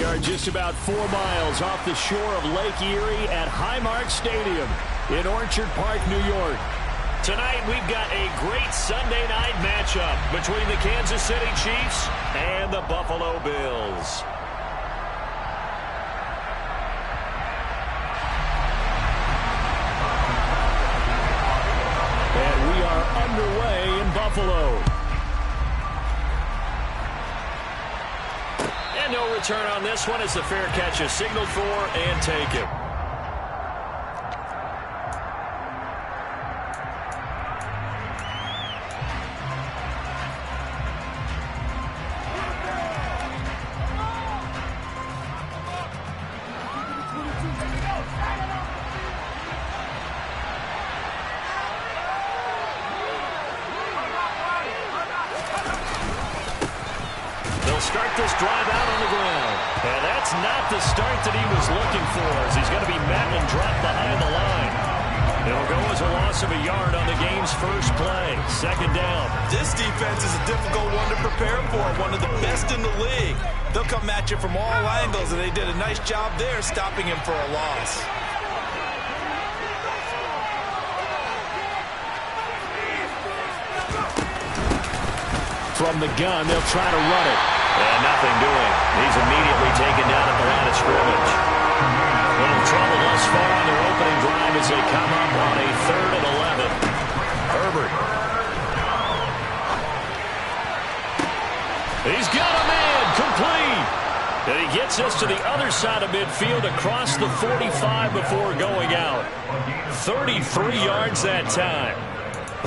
are just about 4 miles off the shore of Lake Erie at Highmark Stadium in Orchard Park, New York. Tonight, we've got a great Sunday night matchup between the Kansas City Chiefs and the Buffalo Bills. And we are underway in Buffalo. And no return on this one as the fair catch is signaled for and taken. Start this drive out on the ground. And that's not the start that he was looking for, as he's going to be met and dropped behind the line. It'll go as a loss of a yard on the game's first play. Second down. This defense is a difficult one to prepare for, one of the best in the league. They'll come at you from all angles, and they did a nice job there stopping him for a loss. From the gun, they'll try to run it. And nothing doing. He's immediately taken down at the line of scrimmage. Little trouble thus far on their opening drive as they come up on a 3rd and 11. Herbert. He's got a man complete. And he gets us to the other side of midfield across the 45 before going out. 33 yards that time.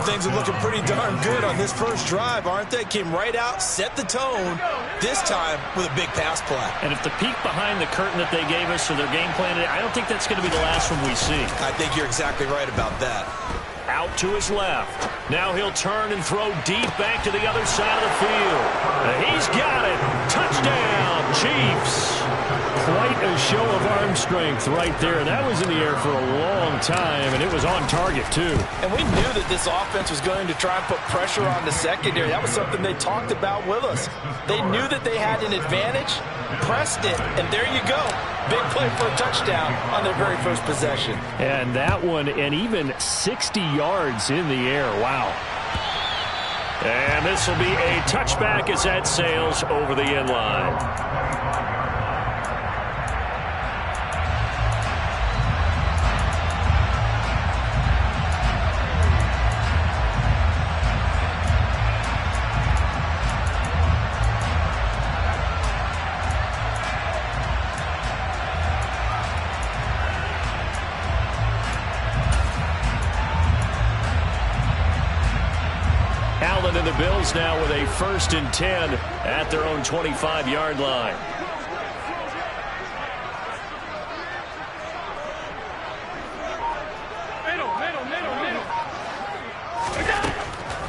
Things are looking pretty darn good on this first drive, aren't they? Came right out, set the tone, this time with a big pass play. And if the peek behind the curtain that they gave us for their game plan, I don't think that's going to be the last one we see. I think you're exactly right about that. Out to his left. Now he'll turn and throw deep back to the other side of the field. He's got it. Touchdown, Chiefs. Quite a show of arm strength right there. That was in the air for a long time, and it was on target, too. And we knew that this offense was going to try and put pressure on the secondary. That was something they talked about with us. They knew that they had an advantage, pressed it, and there you go. Big play for a touchdown on their very first possession. And that one, and even 60 yards in the air. Wow. And this will be a touchback as that sails over the end line. Allen and the Bills now with a 1st and 10 at their own 25-yard line.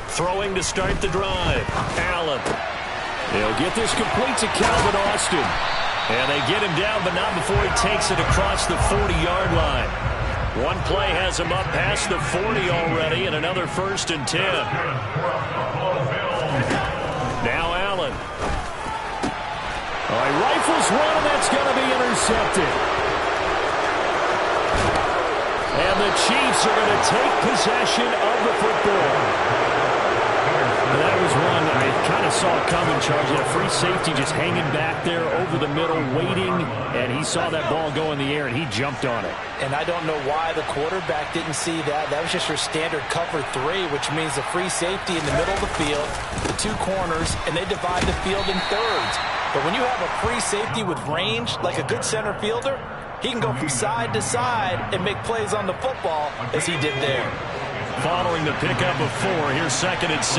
Throwing to start the drive. Allen. They'll get this complete to Calvin Austin. And they get him down, but not before he takes it across the 40-yard line. One play has him up past the 40 already, and another 1st and 10. Now Allen. He rifles one, and that's going to be intercepted. And the Chiefs are going to take possession of the football. That was one I kind of saw coming, Charles. That free safety just hanging back there over the middle, waiting, and he saw that ball go in the air, and he jumped on it. And I don't know why the quarterback didn't see that. That was just your standard cover 3, which means the free safety in the middle of the field, the 2 corners, and they divide the field in thirds. But when you have a free safety with range, like a good center fielder, he can go from side to side and make plays on the football as he did there. Following the pickup of 4, here's 2nd and 6.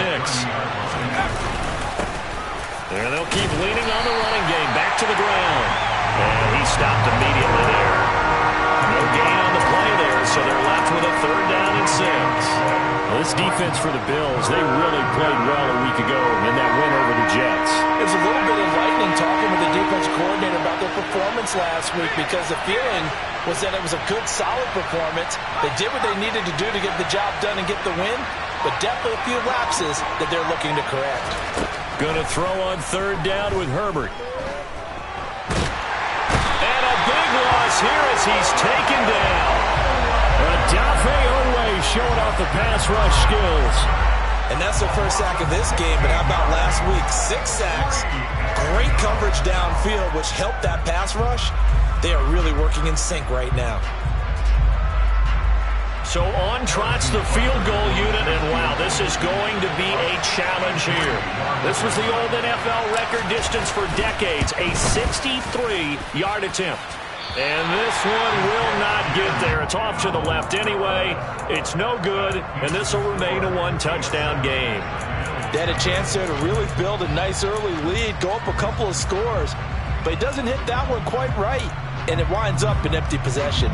There, they'll keep leaning on the running game. Back to the ground. And he stopped immediately there. No gain on the play there, so they're left with a 3rd down and 6. Well, this defense for the Bills, they really played well a week ago in that win over the Jets. It was a little bit enlightening talking with the defensive coordinator about their performance last week, because the feeling was that it was a good, solid performance. They did what they needed to do to get the job done and get the win, but definitely a few lapses that they're looking to correct. Going to throw on 3rd down with Herbert. Thomas here as he's taken down. Dafe Oweh showing off the pass rush skills. And that's their first sack of this game, but how about last week? 6 sacks, great coverage downfield, which helped that pass rush. They are really working in sync right now. So on trots the field goal unit, and wow, this is going to be a challenge here. This was the old NFL record distance for decades, a 63-yard attempt. And this one will not get there. It's off to the left anyway. It's no good, and this will remain a 1-touchdown game. They had a chance there to really build a nice early lead, go up a couple of scores, but he doesn't hit that one quite right, and it winds up in empty possession.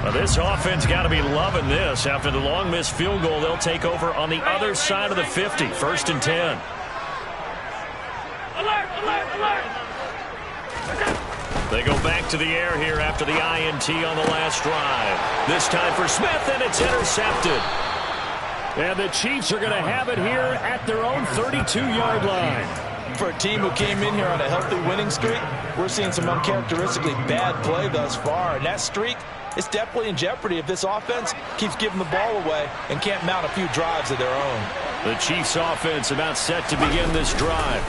Well, this offense got to be loving this. After the long missed field goal, they'll take over on the other side of the 50, 1st and 10. They go back to the air here after the INT on the last drive. This time for Smith, and it's intercepted. And the Chiefs are going to have it here at their own 32-yard line. For a team who came in here on a healthy winning streak, we're seeing some uncharacteristically bad play thus far. And that streak is definitely in jeopardy if this offense keeps giving the ball away and can't mount a few drives of their own. The Chiefs offense about set to begin this drive.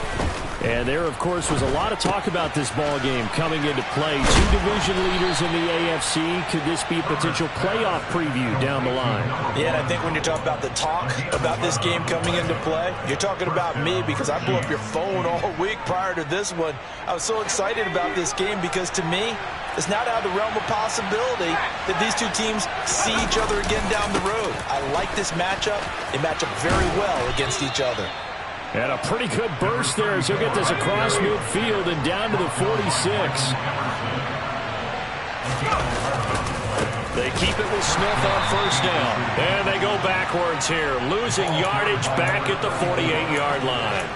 And there, of course, was a lot of talk about this ball game coming into play. 2 division leaders in the AFC. Could this be a potential playoff preview down the line? Yeah, and I think when you're talking about the talk about this game coming into play, you're talking about me because I blew up your phone all week prior to this one. I was so excited about this game because, to me, it's not out of the realm of possibility that these two teams see each other again down the road. I like this matchup. They match up very well against each other. And a pretty good burst there as he'll get this across midfield and down to the 46. They keep it with Smith on 1st down. And they go backwards here, losing yardage back at the 48-yard line.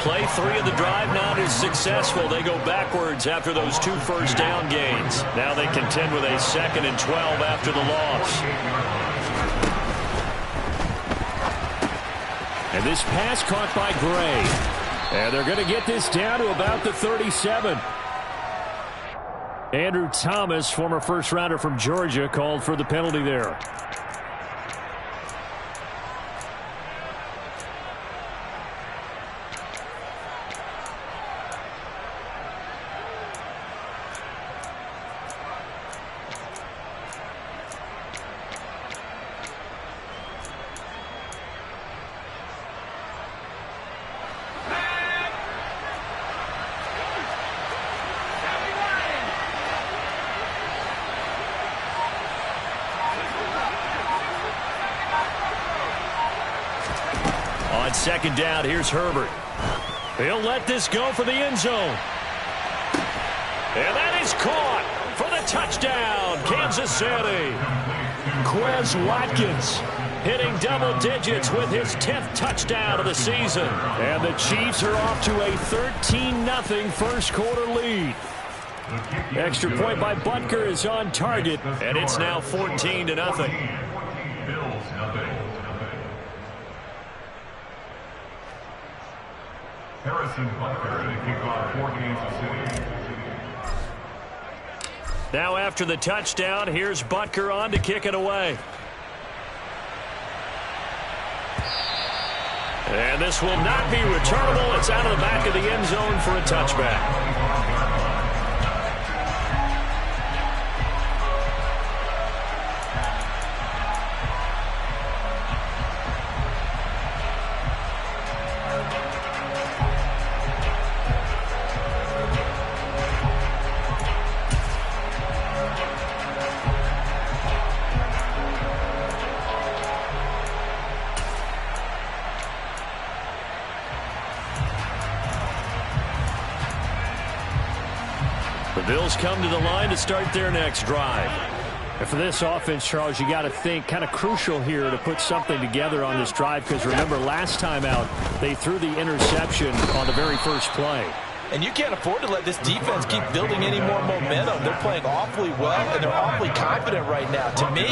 Play 3 of the drive not as successful. They go backwards after those 2 first down gains. Now they contend with a 2nd and 12 after the loss. And this pass caught by Gray. And they're going to get this down to about the 37. Andrew Thomas, former first-rounder from Georgia, called for the penalty there. On 2nd down, here's Herbert. He'll let this go for the end zone. And that is caught for the touchdown, Kansas City. Quez Watkins hitting double digits with his 10th touchdown of the season. And the Chiefs are off to a 13-0 first quarter lead. Extra point by Butker is on target. And it's now 14-0. Harrison Butker to kick off for Kansas City. Now after the touchdown, here's Butker on to kick it away. And this will not be returnable. It's out of the back of the end zone for a touchback. The Bills come to the line to start their next drive. And for this offense, Charles, you got to think kind of crucial here to put something together on this drive, because remember last time out they threw the interception on the very first play. And you can't afford to let this defense keep building any more momentum. They're playing awfully well, and they're awfully confident right now. To me,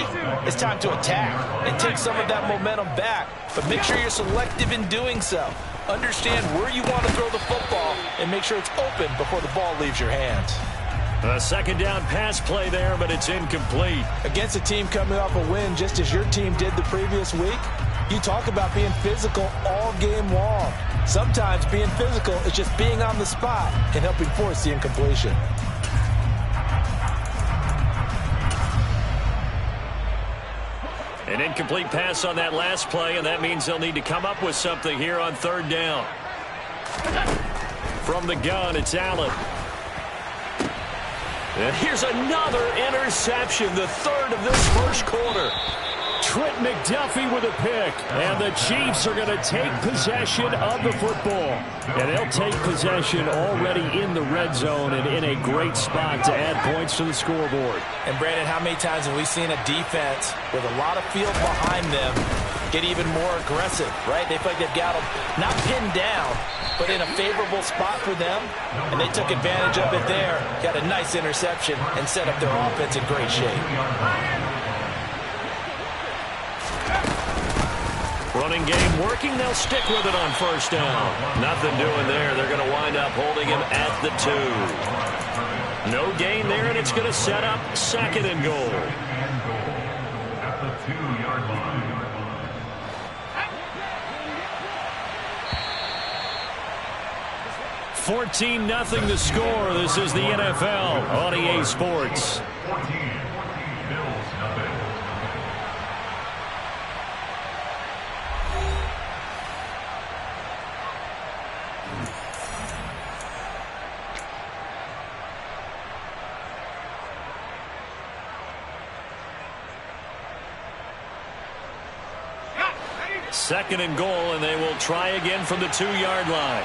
it's time to attack and take some of that momentum back. But make sure you're selective in doing so. Understand where you want to throw the football and make sure it's open before the ball leaves your hands. A second down pass play there, but it's incomplete. Against a team coming off a win just as your team did the previous week, you talk about being physical all game long. Sometimes being physical is just being on the spot and helping force the incompletion. An incomplete pass on that last play, and that means they'll need to come up with something here on third down. From the gun, it's Allen. And here's another interception, the third of this first quarter. Trent McDuffie with a pick, and the Chiefs are going to take possession of the football. And they'll take possession already in the red zone and in a great spot to add points to the scoreboard. And Brandon, how many times have we seen a defense with a lot of field behind them get even more aggressive, right? They feel like they've got them not pinned down, but in a favorable spot for them, and they took advantage of it there. Got a nice interception and set up their offense in great shape. Running game working. They'll stick with it on first down. Nothing doing there. They're going to wind up holding him at the 2. No gain there, and it's going to set up second and goal. At the 2-yard line. 14-0 the score. This is the NFL on EA Sports. 14. Bills nothing. Second and goal, and they will try again from the 2-yard line.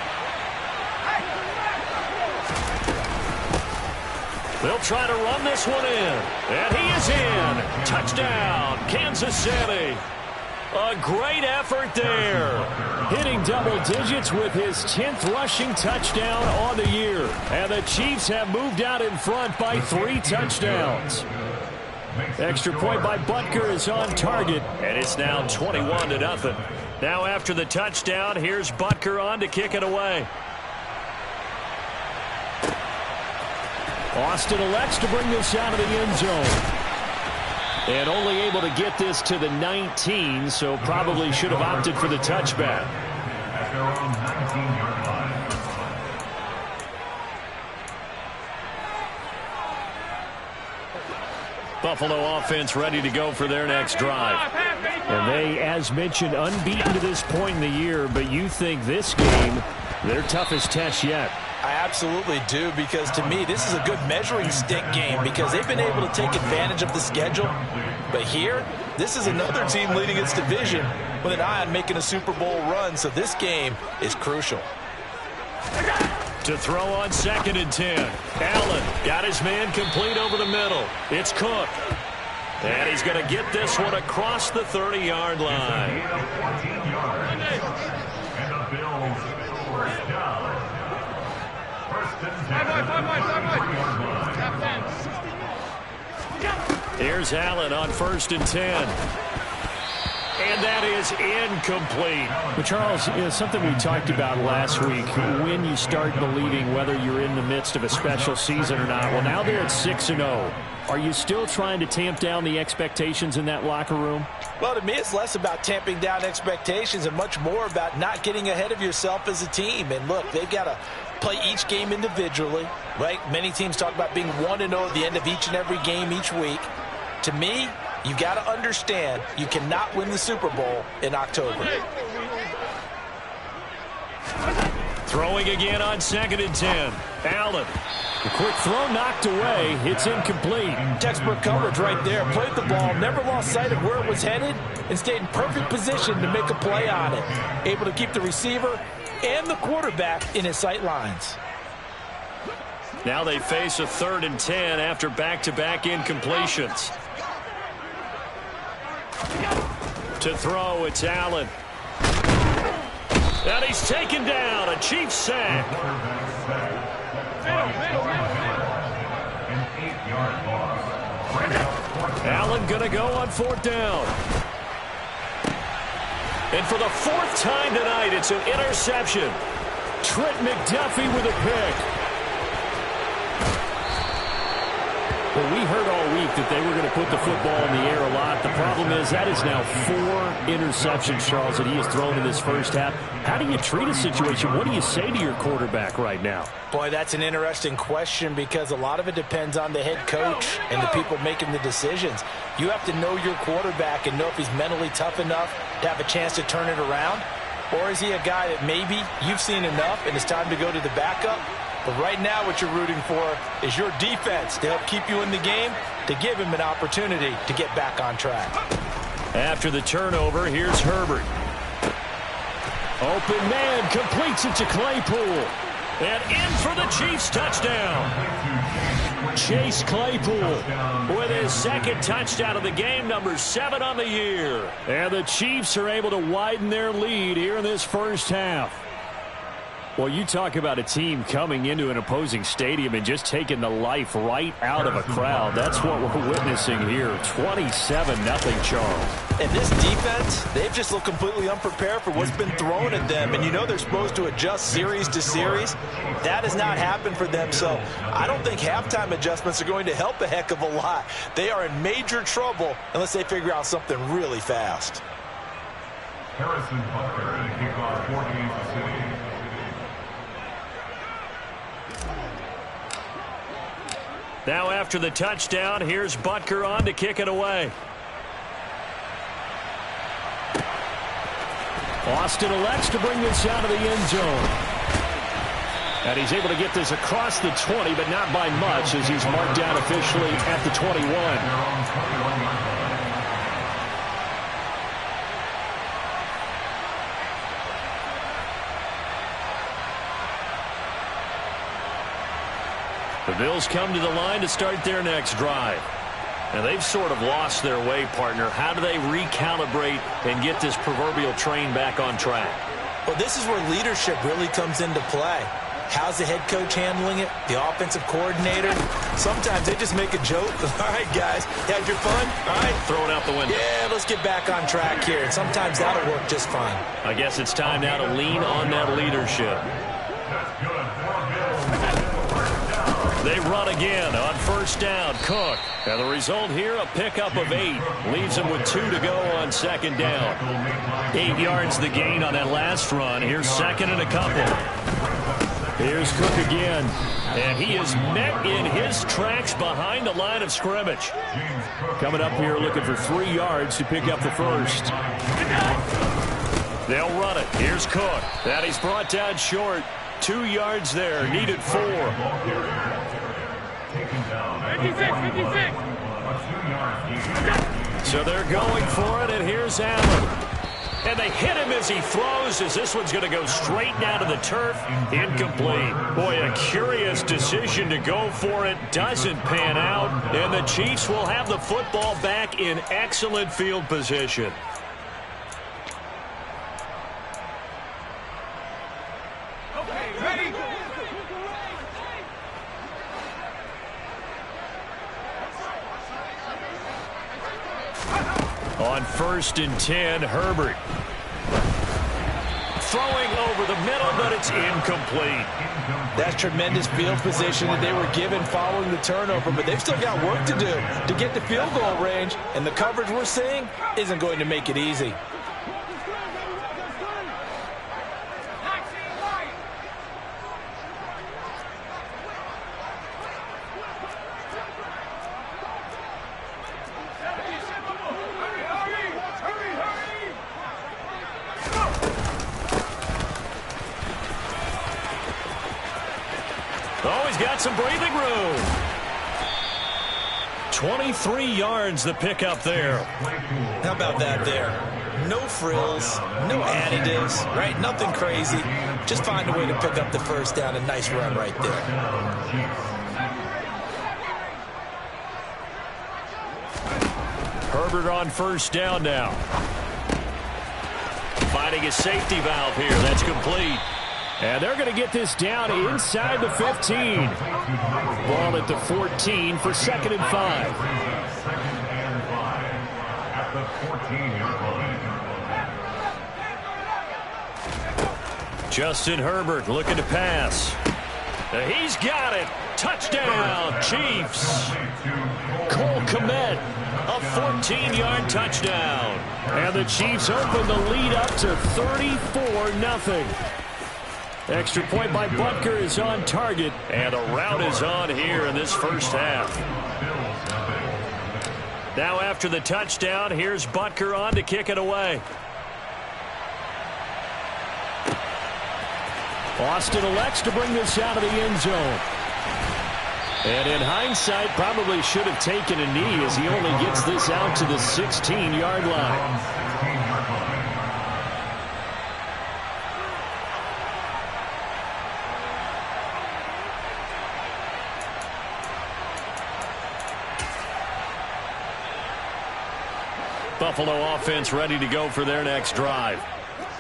They'll try to run this one in. And he is in. Touchdown, Kansas City. A great effort there. Hitting double digits with his 10th rushing touchdown on the year. And the Chiefs have moved out in front by 3 touchdowns. Extra point by Butker is on target. And it's now 21-0. Now after the touchdown, here's Butker on to kick it away. Austin elects to bring this out of the end zone. And only able to get this to the 19, so probably should have opted for the touchback. At their own 19-yard line. Buffalo offense ready to go for their next drive. And they, as mentioned, unbeaten to this point in the year, but you think this game, their toughest test yet. I absolutely do, because to me, this is a good measuring stick game because they've been able to take advantage of the schedule. But here, this is another team leading its division with an eye on making a Super Bowl run, so this game is crucial. To throw on 2nd and 10. Allen got his man complete over the middle. It's Cook. And he's going to get this one across the 30-yard line. And the Bills first down. Here's Allen on 1st and 10. And that is incomplete. But Charles, something we talked about last week, when you start believing whether you're in the midst of a special season or not. Well, now they're at 6-0. Are you still trying to tamp down the expectations in that locker room? Well, to me, it's less about tamping down expectations and much more about not getting ahead of yourself as a team. And look, they've got to play each game individually, right? Many teams talk about being 1-0 at the end of each and every game each week. To me, you got to understand you cannot win the Super Bowl in October. Throwing again on 2nd and 10. Allen. The quick throw knocked away. It's incomplete. Textbook coverage right there. Played the ball, never lost sight of where it was headed, and stayed in perfect position to make a play on it. Able to keep the receiver and the quarterback in his sight lines. Now they face a 3rd and 10 after back-to-back incompletions. To throw, it's Allen. And he's taken down. A Chiefs sack. Allen going to go on 4th down. And for the 4th time tonight, it's an interception. Trent McDuffie with a pick. Well, we heard all week that they were going to put the football in the air a lot. The problem is that is now 4 interceptions, Charles, that he has thrown in this first half. How do you treat a situation? What do you say to your quarterback right now? Boy, that's an interesting question because a lot of it depends on the head coach and the people making the decisions. You have to know your quarterback and know if he's mentally tough enough to have a chance to turn it around. Or is he a guy that maybe you've seen enough and it's time to go to the backup? But right now what you're rooting for is your defense to help keep you in the game, to give him an opportunity to get back on track. After the turnover, here's Herbert. Open man, completes it to Claypool. And in for the Chiefs touchdown. Chase Claypool with his second touchdown of the game, number 7 on the year. And the Chiefs are able to widen their lead here in this first half. Well, you talk about a team coming into an opposing stadium and just taking the life right out of a crowd. That's what we're witnessing here. 27-0, Charles. And this defense, they've just looked completely unprepared for what's been thrown at them. And you know they're supposed to adjust series to series. That has not happened for them. So I don't think halftime adjustments are going to help a heck of a lot. They are in major trouble unless they figure out something really fast. Harrison Butker, and kickoff for Kansas City. Now after the touchdown, here's Butker on to kick it away. Austin elects to bring this out of the end zone. And he's able to get this across the 20, but not by much as he's marked down officially at the 21. The Bills come to the line to start their next drive. And they've sort of lost their way, partner. How do they recalibrate and get this proverbial train back on track? Well, this is where leadership really comes into play. How's the head coach handling it? The offensive coordinator? Sometimes they just make a joke. All right, guys, had your fun? All right. Throw it out the window. Yeah, let's get back on track here. And sometimes that'll work just fine. I guess it's time now to lean on that leadership. They run again on first down. Cook. And the result here, a pickup of 8. Leaves them with 2 to go on second down. 8 yards the gain on that last run. Here's second and a couple. Here's Cook again. And he is met in his tracks behind the line of scrimmage. Coming up here looking for 3 yards to pick up the first. They'll run it. Here's Cook. That he's brought down short. 2 yards there. Needed 4. 56. So they're going for it, and here's Allen. And they hit him as he throws, as this one's going to go straight down to the turf. Incomplete. Boy, a curious decision to go for it. Doesn't pan out. And the Chiefs will have the football back in excellent field position. On first and 10, Herbert. Throwing over the middle, but it's incomplete. That's tremendous field position that they were given following the turnover, but they've still got work to do to get to field goal range, and the coverage we're seeing isn't going to make it easy. Oh, he's got some breathing room. 23 yards the pickup there. How about that there? No frills, no additives, right? Nothing crazy. Just find a way to pick up the first down. A nice run right there. Herbert on first down now. Finding a safety valve here. That's complete. And they're going to get this down inside the 15. Ball at the 14 for second and 5. At the 14-yard line. Justin Herbert looking to pass. He's got it. Touchdown, Chiefs. Cole Kmet, a 14-yard touchdown. And the Chiefs open the lead up to 34-0. Extra point by Butker is on target. And a route is on here in this first half. Now after the touchdown, here's Butker on to kick it away. Austin elects to bring this out of the end zone. And in hindsight, probably should have taken a knee as he only gets this out to the 16-yard line. Buffalo offense ready to go for their next drive.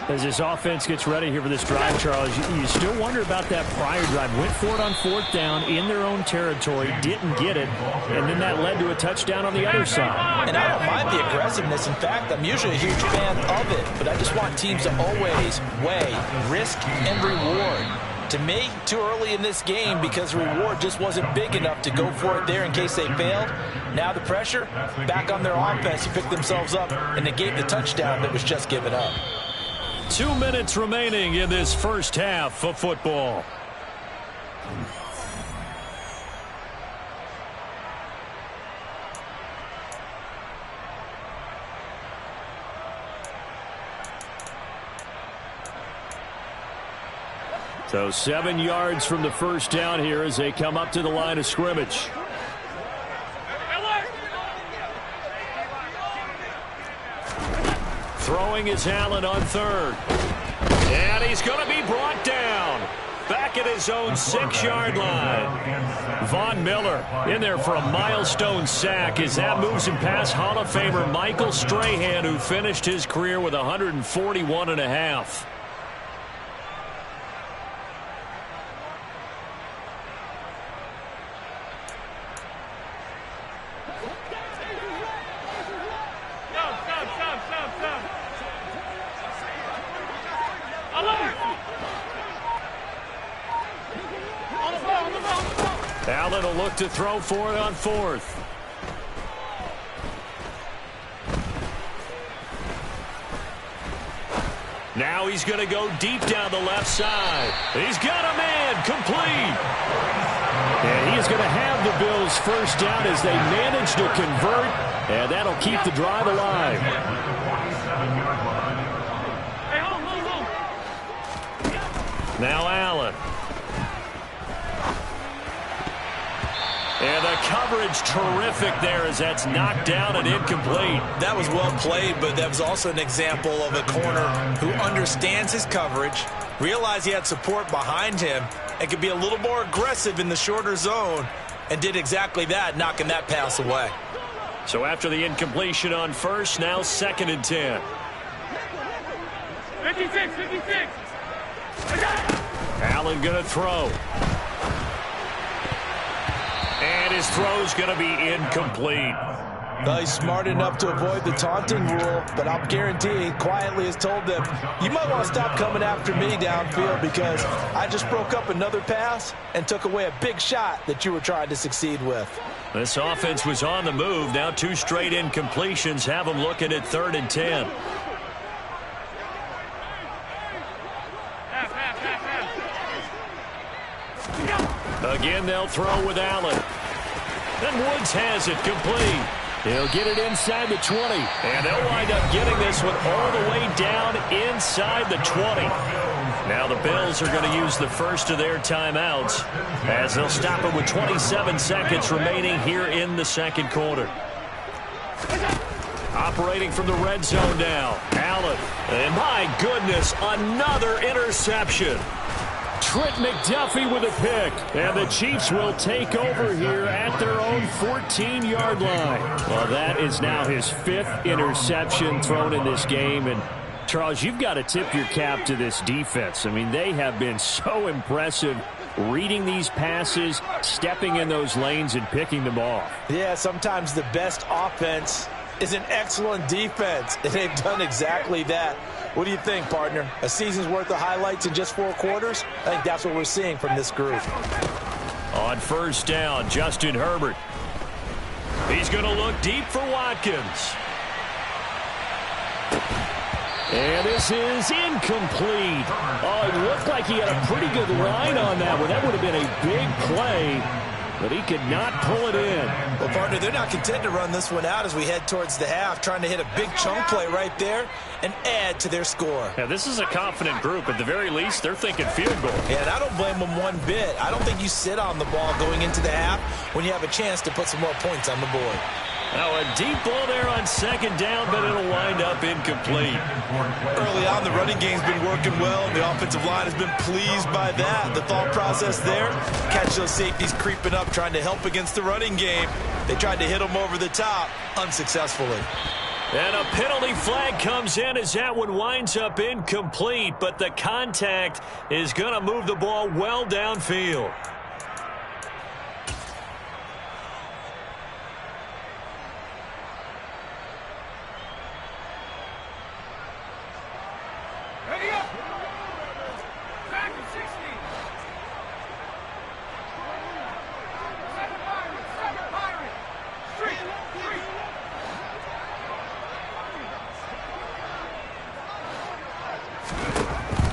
As this offense gets ready here for this drive, Charles, you still wonder about that prior drive. Went for it on 4th down in their own territory, didn't get it, and then that led to a touchdown on the other side. And I don't mind the aggressiveness. In fact, I'm usually a huge fan of it, but I just want teams to always weigh risk and reward. To me, too early in this game because reward just wasn't big enough to go for it there in case they failed. Now the pressure, back on their offense to pick themselves up and negate the touchdown that was just given up. 2 minutes remaining in this first half of football. So 7 yards from the first down here as they come up to the line of scrimmage. Throwing is Allen on 3rd. And he's going to be brought down. Back at his own 6-yard line. Von Miller in there for a milestone sack as that moves him past Hall of Famer Michael Strahan, who finished his career with 141.5. Allen will look to throw for it on 4th. Now he's going to go deep down the left side. He's got a man complete. And he is going to have the Bills first down as they manage to convert, and that'll keep the drive alive. Now Allen. And the coverage terrific there as that's knocked down and incomplete. That was well played, but that was also an example of a corner who understands his coverage, realized he had support behind him, and could be a little more aggressive in the shorter zone, and did exactly that, knocking that pass away. So after the incompletion on 1st, now 2nd and 10. 56. Allen going to throw. And his throw's going to be incomplete. Well, he's smart enough to avoid the taunting rule, but I'll guarantee he quietly has told them, you might want to stop coming after me downfield because I just broke up another pass and took away a big shot that you were trying to succeed with. This offense was on the move. Now 2 straight incompletions have them looking at 3rd and 10. Again, they'll throw with Allen. Then Woods has it complete. He'll get it inside the 20. And they'll wind up getting this one all the way down inside the 20. Now the Bills are going to use the first of their timeouts as they'll stop it with 27 seconds remaining here in the 2nd quarter. Operating from the red zone now. Allen. And my goodness, another interception. Trent McDuffie with a pick. And the Chiefs will take over here at their own 14-yard line. Well, that is now his 5th interception thrown in this game. And, Charles, you've got to tip your cap to this defense. I mean, they have been so impressive reading these passes, stepping in those lanes, and picking them off. Yeah, sometimes the best offense is an excellent defense, and they've done exactly that. What do you think, partner? A season's worth of highlights in just 4 quarters? I think that's what we're seeing from this group. On first down, Justin Herbert. He's going to look deep for Watkins. And this is incomplete. Oh, it looked like he had a pretty good line on that one. That would have been a big play, but he could not pull it in. Well, partner, they're not content to run this one out as we head towards the half, trying to hit a big chunk play right there and add to their score. Yeah, this is a confident group. At the very least, they're thinking field goal. Yeah, and I don't blame them one bit. I don't think you sit on the ball going into the half when you have a chance to put some more points on the board. Now a deep ball there on second down, but it'll wind up incomplete. Early on, the running game's been working well, and the offensive line has been pleased by that. The thought process there, catch those safeties creeping up, trying to help against the running game. They tried to hit them over the top, unsuccessfully. And a penalty flag comes in as that one winds up incomplete, but the contact is going to move the ball well downfield.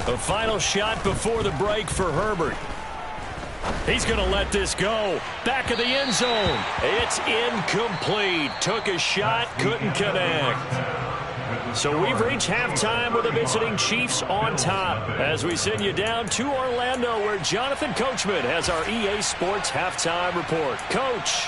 A final shot before the break for Herbert. He's going to let this go. Back of the end zone. It's incomplete. Took a shot, couldn't connect. So we've reached halftime with the visiting Chiefs on top as we send you down to Orlando where Jonathan Coachman has our EA Sports halftime report. Coach.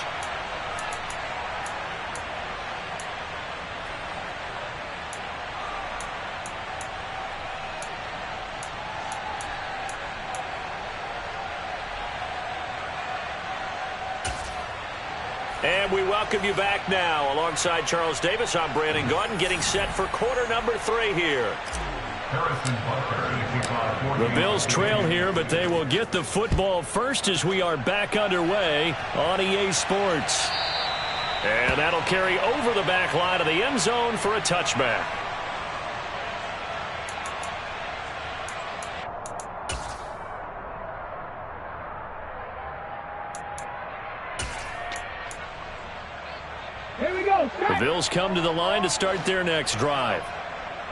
And we welcome you back now. Alongside Charles Davis, I'm Brandon Gaudin, getting set for quarter number 3 here. The Bills trail here, but they will get the football first as we are back underway on EA Sports. And that'll carry over the back line of the end zone for a touchback. The Bills come to the line to start their next drive.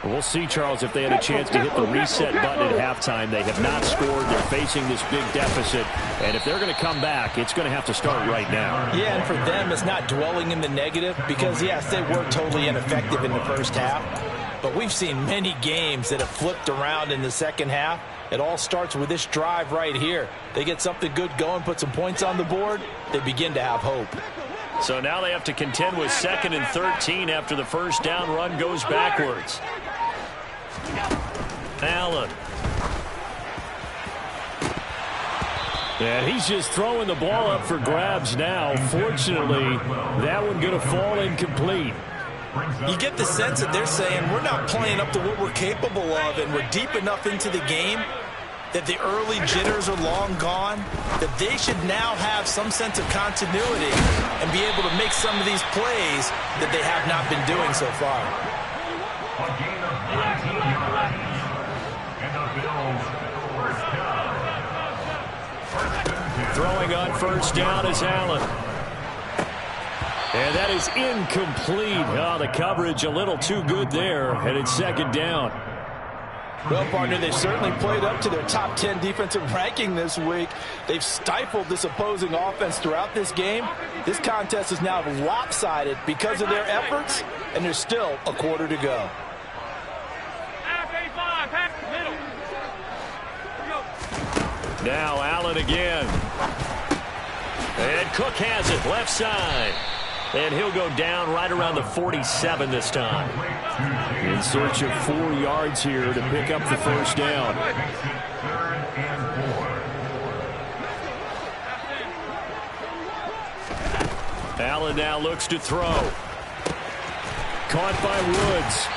We'll see, Charles, if they had a chance to hit the reset button at halftime. They have not scored. They're facing this big deficit. And if they're going to come back, it's going to have to start right now. Yeah, and for them, it's not dwelling in the negative because, yes, they were totally ineffective in the first half. But we've seen many games that have flipped around in the second half. It all starts with this drive right here. They get something good going, put some points on the board, they begin to have hope. So now they have to contend with 2nd and 13 after the first down run goes backwards. Allen. And he's just throwing the ball up for grabs now. Fortunately, that one going to fall incomplete. You get the sense that they're saying we're not playing up to what we're capable of, and we're deep enough into the game that the early jitters are long gone, that they should now have some sense of continuity and be able to make some of these plays that they have not been doing so far. Throwing on first down is Allen. And that is incomplete. Oh, the coverage a little too good there, and it's 2nd down. Well, partner, they've certainly played up to their top 10 defensive ranking this week. They've stifled this opposing offense throughout this game. This contest is now lopsided because of their efforts, and there's still a quarter to go. Now Allen again. And Cook has it, left side. And he'll go down right around the 47 this time. In search of 4 yards here to pick up the first down. Allen now looks to throw. Caught by Woods.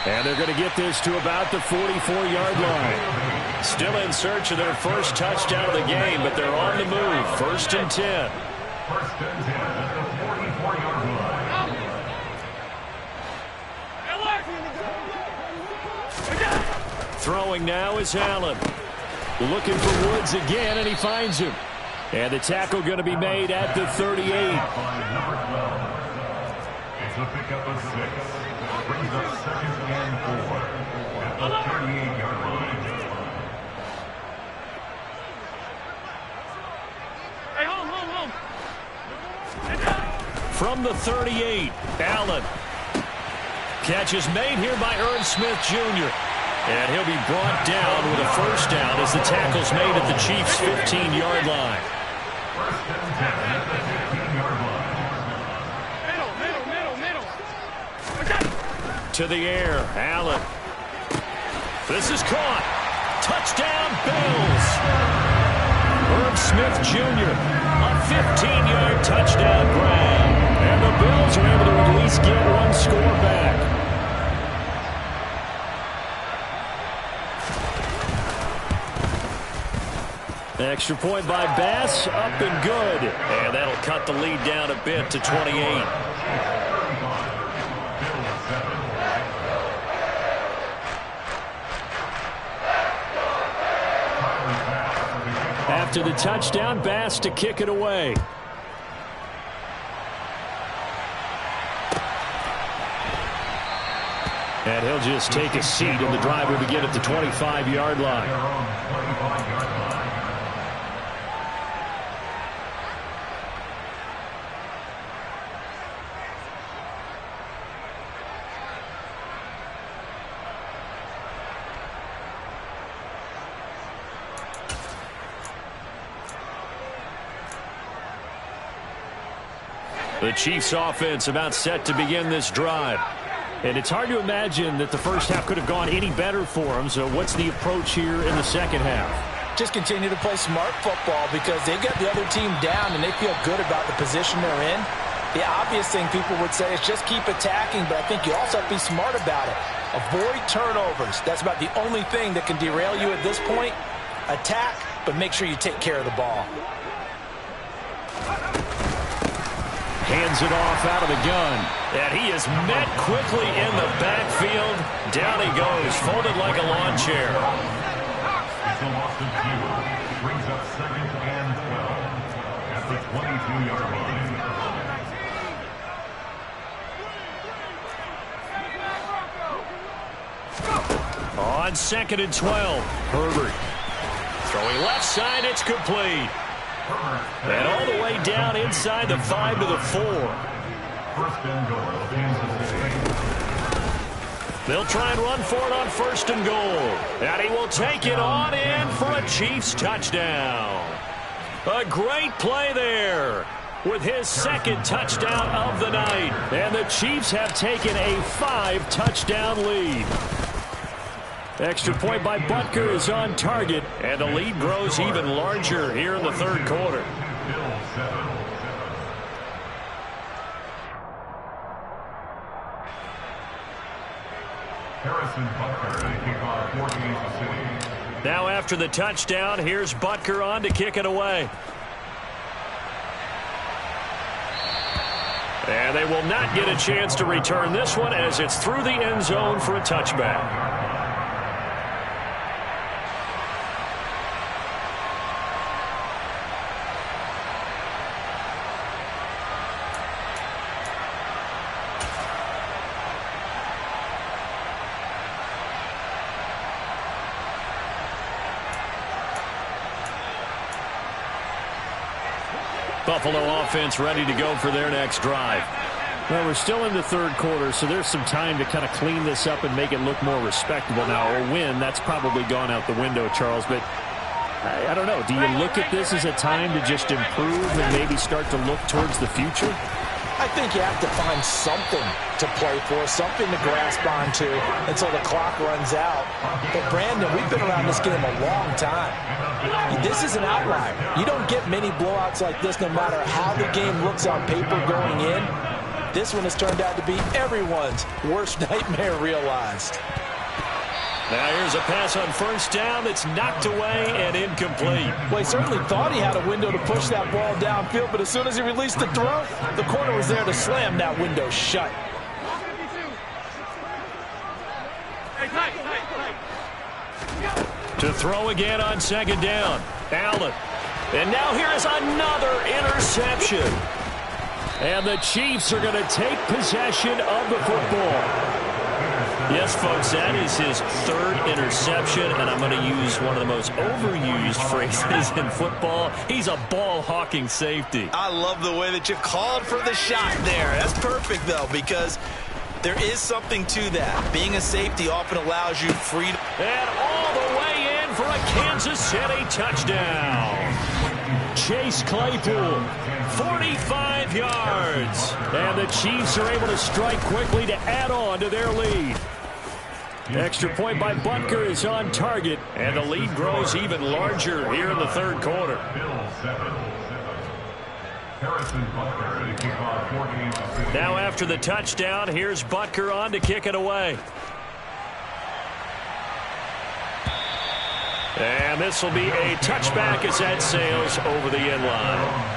And they're going to get this to about the 44-yard line. Still in search of their first touchdown of the game, but they're on the move. 1st and 10. First and 10 at the 44-yard line. Throwing now is Allen. Looking for Woods again, and he finds him. And the tackle going to be made at the 38. It's a pickup of 6. Brings up 2nd and 4 at the 38-yard line. Hey, home. From the 38, Allen. Catch is made here by Irv Smith Jr. And he'll be brought down with a first down as the tackle's made at the Chiefs' 15-yard line. First and 10 at the 15-yard line. Middle. To the air, Allen. This is caught. Touchdown, Bills. Irv Smith Jr., a 15-yard touchdown grab. And the Bills are able to at least get one score back. Extra point by Bass, up and good. And that'll cut the lead down a bit to 28. After the touchdown, Bass to kick it away. And he'll just take a seat, and the drive will begin at the 25-yard line. The Chiefs offense about set to begin this drive. And it's hard to imagine that the first half could have gone any better for them. So what's the approach here in the second half? Just continue to play smart football because they got the other team down and they feel good about the position they're in. The obvious thing people would say is just keep attacking, but I think you also have to be smart about it. Avoid turnovers. That's about the only thing that can derail you at this point. Attack, but make sure you take care of the ball. Hands it off out of the gun. And he is met quickly in the backfield. Down he goes, folded like a lawn chair. It's a loss of 2. Brings up 2nd and 12 at the 22-yard On line. 2nd and 12, Herbert. Throwing left side, it's complete. And all the way down inside the 5 to the 4. First and goal, Kansas City. They'll try and run for it on 1st and goal. And he will take it on in for a Chiefs touchdown. A great play there with his 2nd touchdown of the night. And the Chiefs have taken a 5-touchdown lead. Extra point by Butker is on target, and the lead grows even larger here in the third quarter. Harrison Butker to kick off for Kansas City. Now after the touchdown, here's Butker on to kick it away. And they will not get a chance to return this one as it's through the end zone for a touchback. Buffalo offense ready to go for their next drive. Well, we're still in the third quarter, so there's some time to kind of clean this up and make it look more respectable now. A win, that's probably gone out the window, Charles. But I don't know. Do you look at this as a time to just improve and maybe start to look towards the future? I think you have to find something to play for, something to grasp onto until the clock runs out. But, Brandon, we've been around this game a long time. This is an outlier. You don't get many blowouts like this no matter how the game looks on paper going in. This one has turned out to be everyone's worst nightmare realized. Now here's a pass on 1st down that's knocked away and incomplete. Well, he certainly thought he had a window to push that ball downfield, but as soon as he released the throw, the corner was there to slam that window shut. Hey, tight. To throw again on second down. Allen. And now here is another interception. And the Chiefs are going to take possession of the football. Yes, folks, that is his third interception, and I'm going to use one of the most overused phrases in football. He's a ball-hawking safety. I love the way that you called for the shot there. That's perfect, though, because there is something to that. Being a safety often allows you freedom. And all the way in for a Kansas City touchdown. Chase Claypool, 45 yards. And the Chiefs are able to strike quickly to add on to their lead. Extra point by Butker is on target, and the lead grows even larger here in the third quarter. Now after the touchdown, here's Butker on to kick it away. And this will be a touchback as that sails over the end line.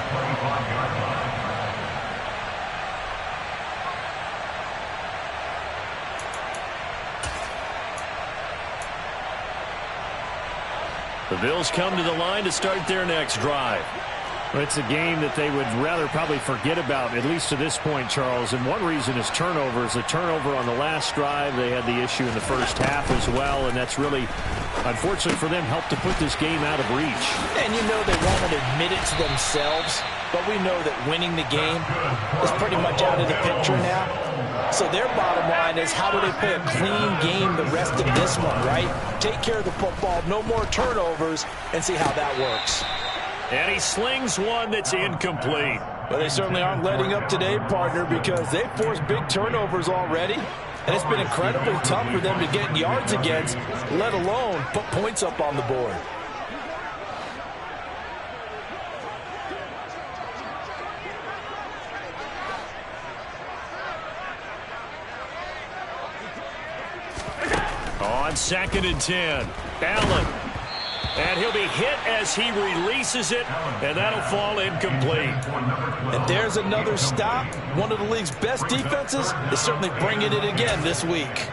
The Bills come to the line to start their next drive. It's a game that they would rather probably forget about, at least to this point, Charles. And one reason is turnovers. A turnover on the last drive. They had the issue in the first half as well, and that's really, unfortunately for them, helped to put this game out of reach. And you know they won't admit it to themselves, but we know that winning the game is pretty much out of the picture now. So their bottom line is, how do they play a clean game the rest of this one, right? Take care of the football, no more turnovers, and see how that works. And he slings one that's incomplete. But they certainly aren't letting up today, partner, because they've forced big turnovers already. And it's been incredibly tough for them to get yards against, let alone put points up on the board. On 2nd and 10, Allen. And he'll be hit as he releases it, and that'll fall incomplete. And there's another stop. One of the league's best defenses is certainly bringing it again this week.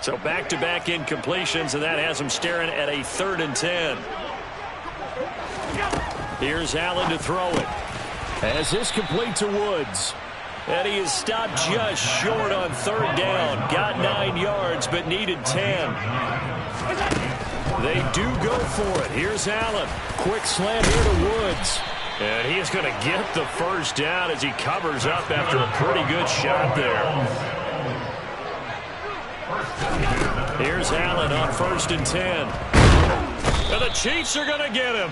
So back-to-back incompletions, and that has him staring at a 3rd and 10. Here's Allen to throw it. As this complete to Woods. And he is stopped just short on 3rd down. Got 9 yards, but needed 10. They do go for it. Here's Allen. Quick slant here to Woods. And he is going to get the 1st down as he covers up after a pretty good shot there. Here's Allen on 1st and 10. And the Chiefs are going to get him.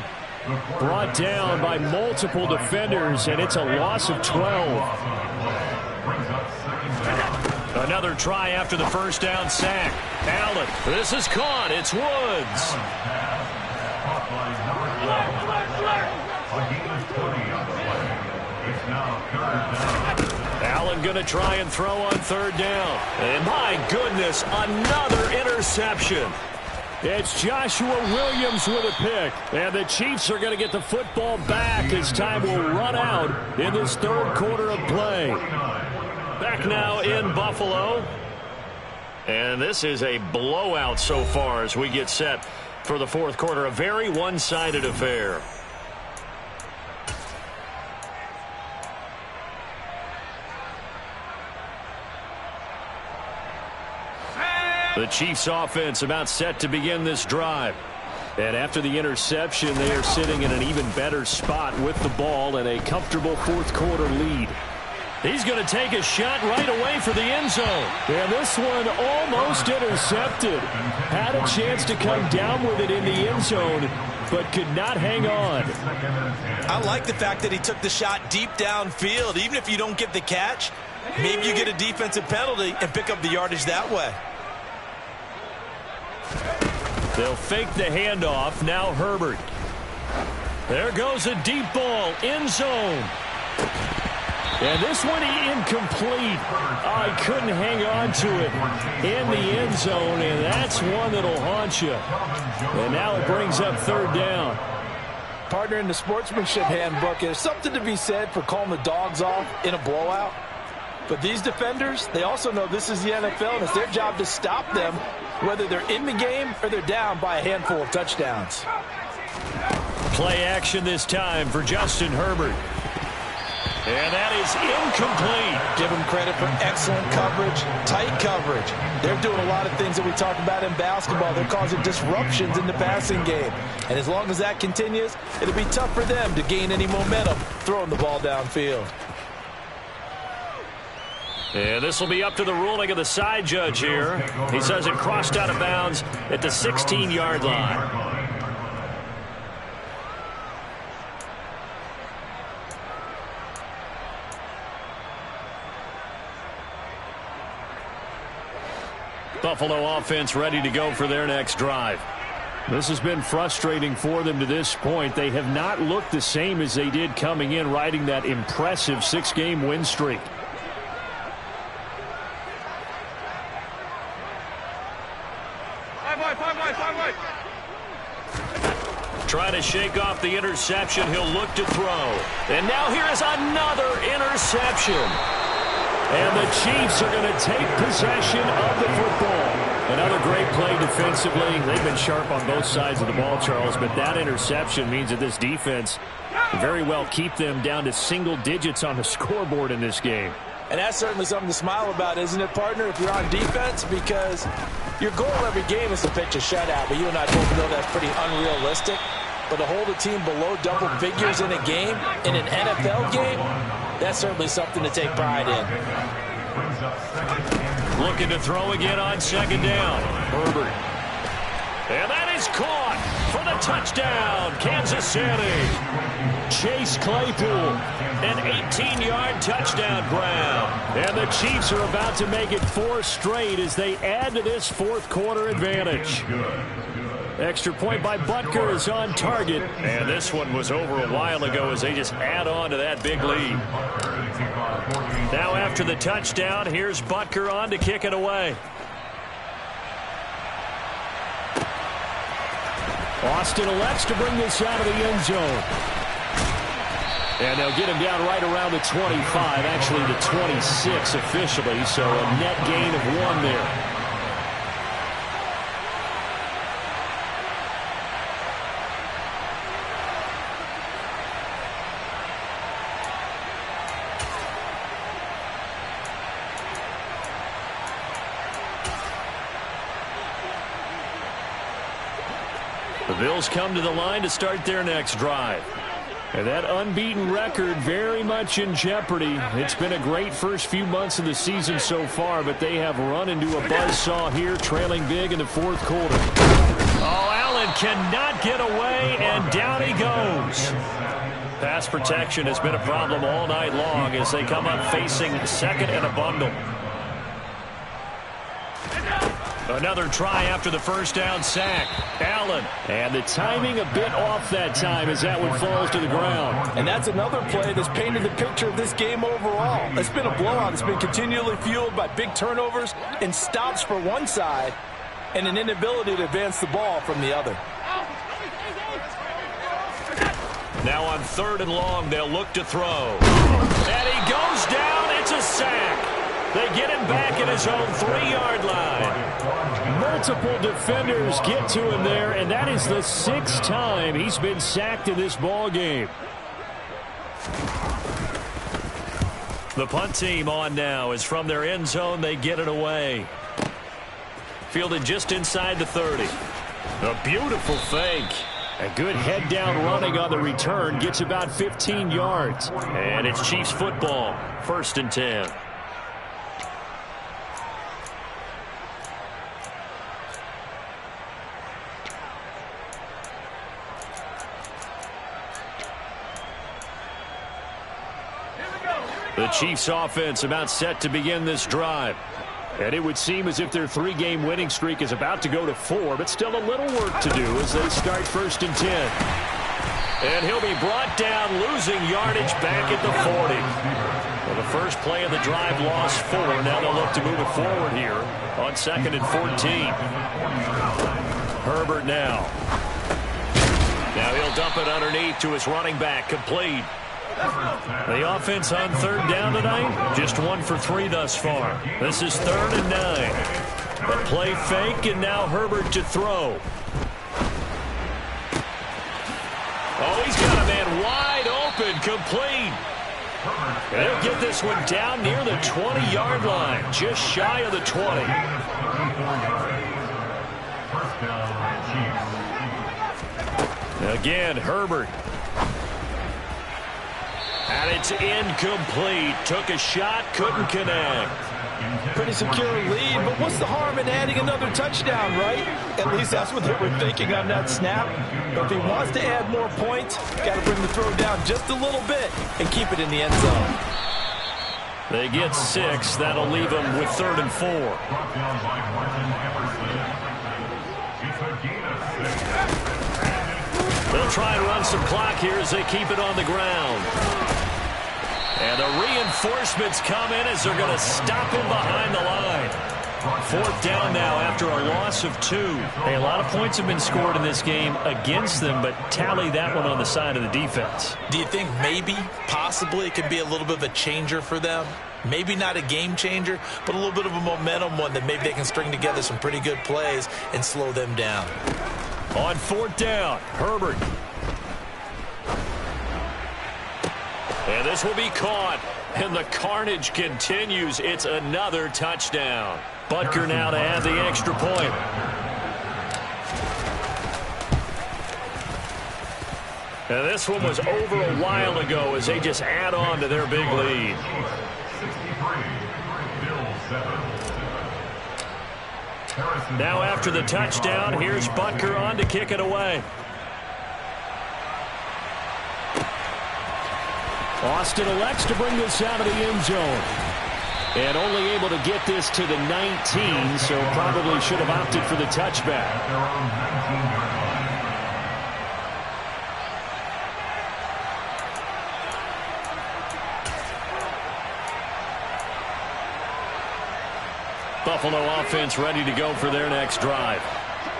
Brought down by multiple defenders, and it's a loss of 12. Another try after the 1st down sack. Allen, this is caught. It's Woods. Allen going to try and throw on 3rd down. And my goodness, another interception. It's Joshua Williams with a pick. And the Chiefs are going to get the football back as time will run out in this 3rd quarter of play. Back now in Buffalo. And this is a blowout so far as we get set for the 4th quarter. A very one-sided affair. The Chiefs offense about set to begin this drive. And after the interception, they are sitting in an even better spot with the ball and a comfortable 4th quarter lead. He's going to take a shot right away for the end zone. And this one almost intercepted. Had a chance to come down with it in the end zone, but could not hang on. I like the fact that he took the shot deep downfield. Even if you don't get the catch, maybe you get a defensive penalty and pick up the yardage that way. They'll fake the handoff. Now Herbert. There goes a deep ball. End zone. And this one incomplete. I couldn't hang on to it in the end zone, and that's one that'll haunt you. And now it brings up 3rd down. Partner, in the sportsmanship handbook, there's something to be said for calling the dogs off in a blowout. But these defenders, they also know this is the NFL, and it's their job to stop them, whether they're in the game or they're down by a handful of touchdowns. Play action this time for Justin Herbert. And that is incomplete. Give them credit for excellent coverage, tight coverage. They're doing a lot of things that we talk about in basketball. They're causing disruptions in the passing game. And as long as that continues, it'll be tough for them to gain any momentum throwing the ball downfield. And this will be up to the ruling of the side judge here. He says it crossed out of bounds at the 16-yard line. Buffalo offense ready to go for their next drive. This has been frustrating for them to this point. They have not looked the same as they did coming in, riding that impressive 6-game win streak. Trying to shake off the interception. He'll look to throw. And now here is another interception. And the Chiefs are going to take possession of the football. Another great play defensively. They've been sharp on both sides of the ball, Charles, but that interception means that this defense very well keep them down to single digits on the scoreboard in this game. And that's certainly something to smile about, isn't it, partner, if you're on defense? Because your goal every game is to pitch a shutout, but you and I both know that's pretty unrealistic. But to hold a team below double figures in a game, in an NFL game, that's certainly something to take pride in. Looking to throw again on second down. Herbert. And that is caught for the touchdown, Kansas City. Chase Claypool, an 18-yard touchdown grab. And the Chiefs are about to make it 4 straight as they add to this fourth quarter advantage. Extra point by Butker is on target. And this one was over a while ago as they just add on to that big lead. Now after the touchdown, here's Butker on to kick it away. Austin elects to bring this out of the end zone. And they'll get him down right around the 25, actually the 26 officially, so a net gain of 1 there. The Bills come to the line to start their next drive. And that unbeaten record very much in jeopardy. It's been a great first few months of the season so far, but they have run into a buzzsaw here, trailing big in the fourth quarter. Oh, Allen cannot get away, and down he goes. Pass protection has been a problem all night long as they come up facing second and a bundle. Another try after the first down sack. Allen. And the timing a bit off that time as that one falls to the ground. And that's another play that's painted the picture of this game overall. It's been a blowout. It's been continually fueled by big turnovers and stops for one side and an inability to advance the ball from the other. Now on 3rd and long, they'll look to throw. And he goes down. It's a sack. They get him back at his own 3-yard line. Multiple defenders get to him there, and that is the 6th time he's been sacked in this ball game. The punt team on now is from their end zone. They get it away. Fielded just inside the 30. A beautiful fake. A good head-down running on the return. Gets about 15 yards. And it's Chiefs football. 1st and 10. The Chiefs offense about set to begin this drive. And it would seem as if their 3-game winning streak is about to go to 4, but still a little work to do as they start 1st and 10. And he'll be brought down, losing yardage back at the 40. Well, the first play of the drive lost 4. Now they'll look to move it forward here on 2nd and 14. Herbert now. Now he'll dump it underneath to his running back, complete. The offense on third down tonight, just 1 for 3 thus far. This is 3rd and 9. A play fake, and now Herbert to throw. Oh, he's got a man wide open, complete. They'll get this one down near the 20-yard line, just shy of the 20. Again, Herbert. And it's incomplete. Took a shot, couldn't connect. Pretty secure lead, but what's the harm in adding another touchdown, right? At least that's what they were thinking on that snap. But if he wants to add more points, got to bring the throw down just a little bit and keep it in the end zone. They get 6. That'll leave them with 3rd and 4. They'll try and run some clock here as they keep it on the ground. And the reinforcements come in as they're going to stop him behind the line. 4th down now after a loss of 2. Hey, a lot of points have been scored in this game against them, but tally that one on the side of the defense. Do you think maybe, possibly, it could be a little bit of a changer for them? Maybe not a game changer, but a little bit of a momentum one that maybe they can string together some pretty good plays and slow them down. On 4th down, Herbert. And this will be caught. And the carnage continues. It's another touchdown. Butker now to add the extra point. And this one was over a while ago as they just add on to their big lead. Now after the touchdown, here's Butker on to kick it away. Austin elects to bring this out of the end zone. And only able to get this to the 19, so probably should have opted for the touchback. Buffalo offense ready to go for their next drive.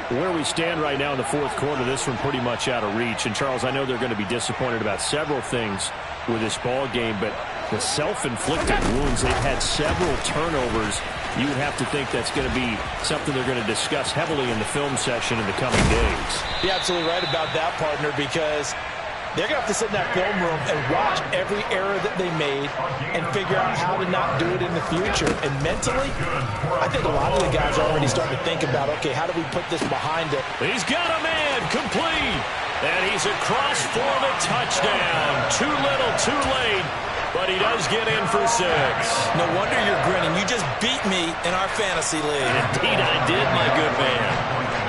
Where we stand right now in the 4th quarter, this one pretty much out of reach. And, Charles, I know they're going to be disappointed about several things with this ball game, but the self-inflicted wounds, they've had several turnovers. You would have to think that's going to be something they're going to discuss heavily in the film session in the coming days. You're absolutely right about that, partner, because they're going to have to sit in that film room and watch every error that they made and figure out how to not do it in the future. And mentally, I think a lot of the guys are already starting to think about, okay, how do we put this behind it? He's got a man, complete. And he's across for the touchdown. Too little, too late. But he does get in for 6. No wonder you're grinning. You just beat me in our fantasy league. Indeed, I did, my good man.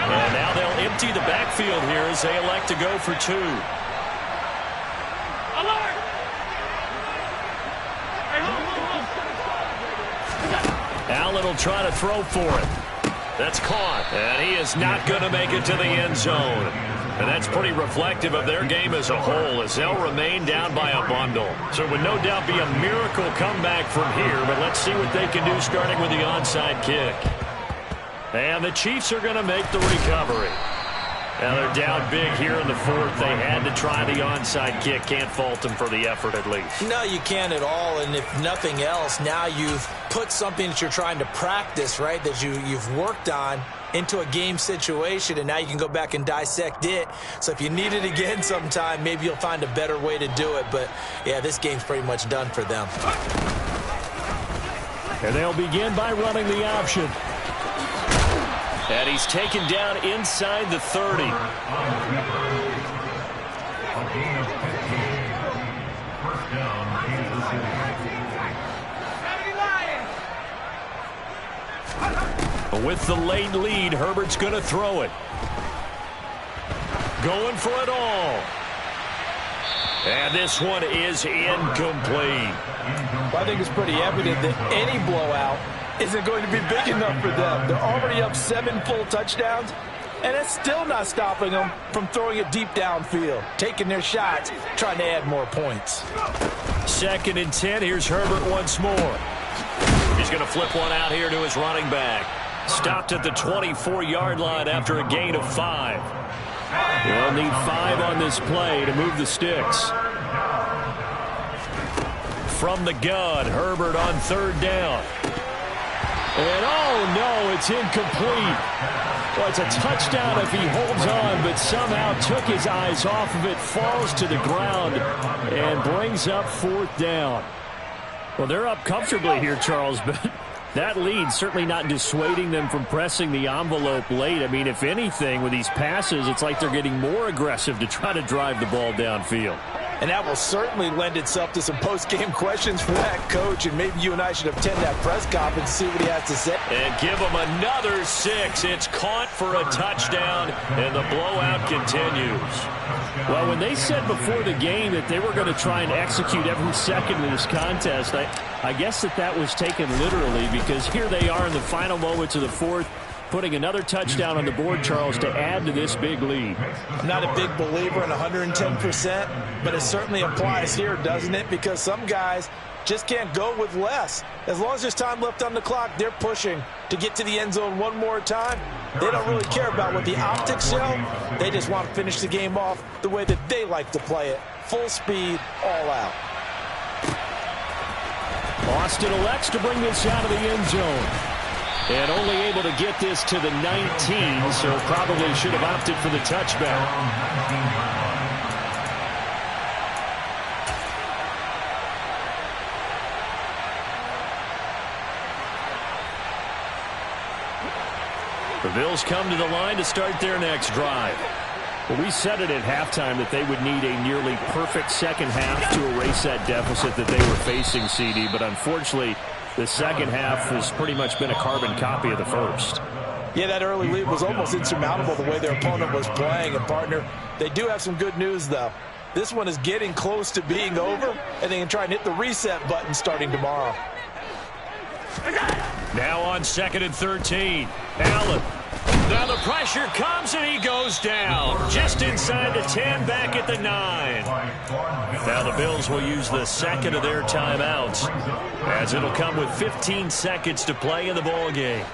And now they'll empty the backfield here as they elect to go for 2. Allen will try to throw for it. That's caught. And he is not going to make it to the end zone. And that's pretty reflective of their game as a whole, as they'll remain down by a bundle. So it would no doubt be a miracle comeback from here, but let's see what they can do starting with the onside kick. And the Chiefs are going to make the recovery. Now they're down big here in the 4th. They had to try the onside kick. Can't fault them for the effort at least. No, you can't at all. And if nothing else, now you've put something that you're trying to practice, right, that you've worked on into a game situation, and now you can go back and dissect it. So if you need it again sometime, maybe you'll find a better way to do it. But, yeah, this game's pretty much done for them. And they'll begin by running the option. And he's taken down inside the 30. With the late lead, Herbert's going to throw it. Going for it all. And this one is incomplete. Well, I think it's pretty evident that any blowout isn't going to be big enough for them. They're already up 7 full touchdowns, and it's still not stopping them from throwing it deep downfield, taking their shots, trying to add more points. 2nd and 10. Here's Herbert once more. He's going to flip one out here to his running back. Stopped at the 24-yard line after a gain of 5. They'll need 5 on this play to move the sticks. from the gun. Herbert on third down. And oh no, it's incomplete. Well, it's a touchdown if he holds on, but somehow took his eyes off of it, falls to the ground, and brings up fourth down. Well, they're up comfortably here, Charles, but that lead certainly not dissuading them from pressing the envelope late. I mean, if anything, with these passes, it's like they're getting more aggressive to try to drive the ball downfield. And that will certainly lend itself to some post-game questions for that coach, and maybe you and I should attend that press conference and see what he has to say. And give him another 6. It's caught for a touchdown, and the blowout continues. Well, when they said before the game that they were going to try and execute every second of this contest, I guess that was taken literally, because here they are in the final moments of the fourth, putting another touchdown on the board, Charles, to add to this big lead. I'm not a big believer in 110%, but it certainly applies here, doesn't it? Because some guys just can't go with less. As long as there's time left on the clock, they're pushing to get to the end zone one more time. They don't really care about what the optics show. They just want to finish the game off the way that they like to play it. Full speed, all out. Austin elects to bring this out of the end zone. And only able to get this to the 19, so probably should have opted for the touchback. The Bills come to the line to start their next drive. Well, we said it at halftime that they would need a nearly perfect second half to erase that deficit that they were facing, CD, but unfortunately, the second half has pretty much been a carbon copy of the first. Yeah, that early lead was almost insurmountable the way their opponent was playing. And, partner, they do have some good news, though. This one is getting close to being over, and they can try and hit the reset button starting tomorrow. Now on 2nd and 13. Allen. Now the pressure comes, and he goes down. Just inside the 10, back at the 9. Now the Bills will use the second of their timeouts, as it'll come with 15 seconds to play in the ball game.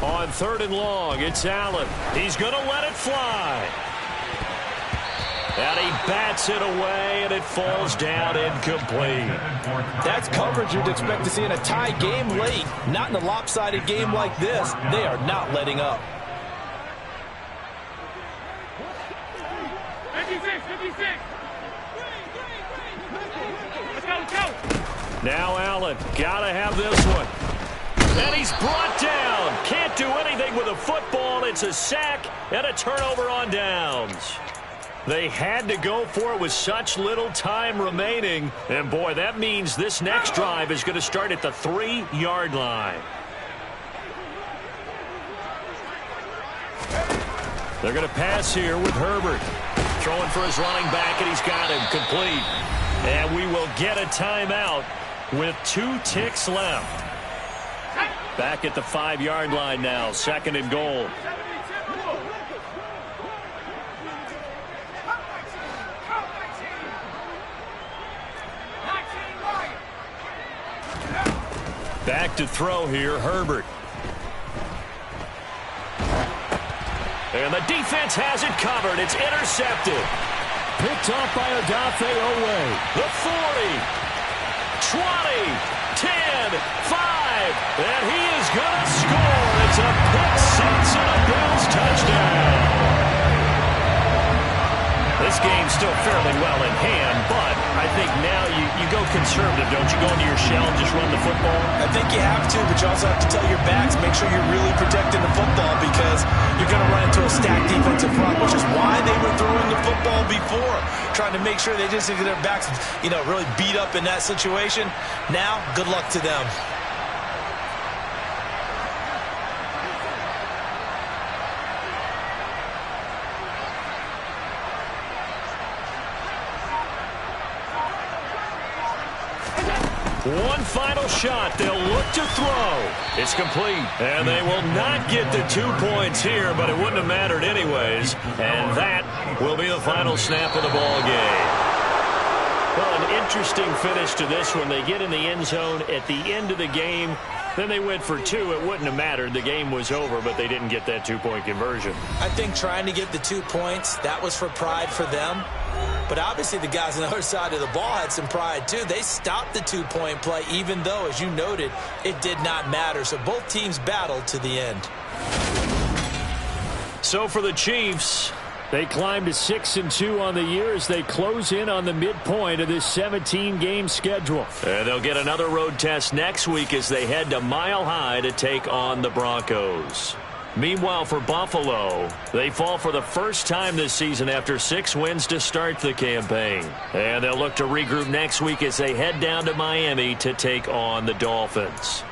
On 3rd and long, it's Allen. He's going to let it fly. And he bats it away, and it falls down incomplete. That's coverage you'd expect to see in a tie game late. Not in a lopsided game like this. They are not letting up. 56. Let's go. Now Allen, gotta have this one. And he's brought down. Can't do anything with a football. It's a sack and a turnover on downs. They had to go for it with such little time remaining. And, boy, that means this next drive is going to start at the 3-yard line. They're going to pass here with Herbert. Throwing for his running back, and he's got him complete. And we will get a timeout with 2 ticks left. Back at the 5-yard line now, 2nd and goal. Back to throw here, Herbert. And the defense has it covered. It's intercepted. Picked off by Odafe Owe. The 40, 20, 10, 5, and he is going to score. It's a pick six and a Bills touchdown. This game's still fairly well in hand, but I think now you go conservative, don't you? Go into your shell and just run the football? I think you have to, but you also have to tell your backs, make sure you're really protecting the football, because you're going to run into a stacked defensive front, which is why they were throwing the football before, trying to make sure they just get their backs, really beat up in that situation. Now, good luck to them. One final shot. They'll look to throw. It's complete. And they will not get the 2 points here, but it wouldn't have mattered anyways. And that will be the final snap of the ball game. Well, an interesting finish to this one. They get in the end zone at the end of the game. then they went for 2. It wouldn't have mattered. The game was over, but they didn't get that 2-point conversion. I think trying to get the 2 points, that was for pride for them. But obviously the guys on the other side of the ball had some pride too. They stopped the 2-point play even though, as you noted, it did not matter. So both teams battled to the end. So for the Chiefs, they climbed to 6-2 on the year as they close in on the midpoint of this 17-game schedule. And they'll get another road test next week as they head to Mile High to take on the Broncos. Meanwhile, for Buffalo, they fall for the first time this season after 6 wins to start the campaign. And they'll look to regroup next week as they head down to Miami to take on the Dolphins.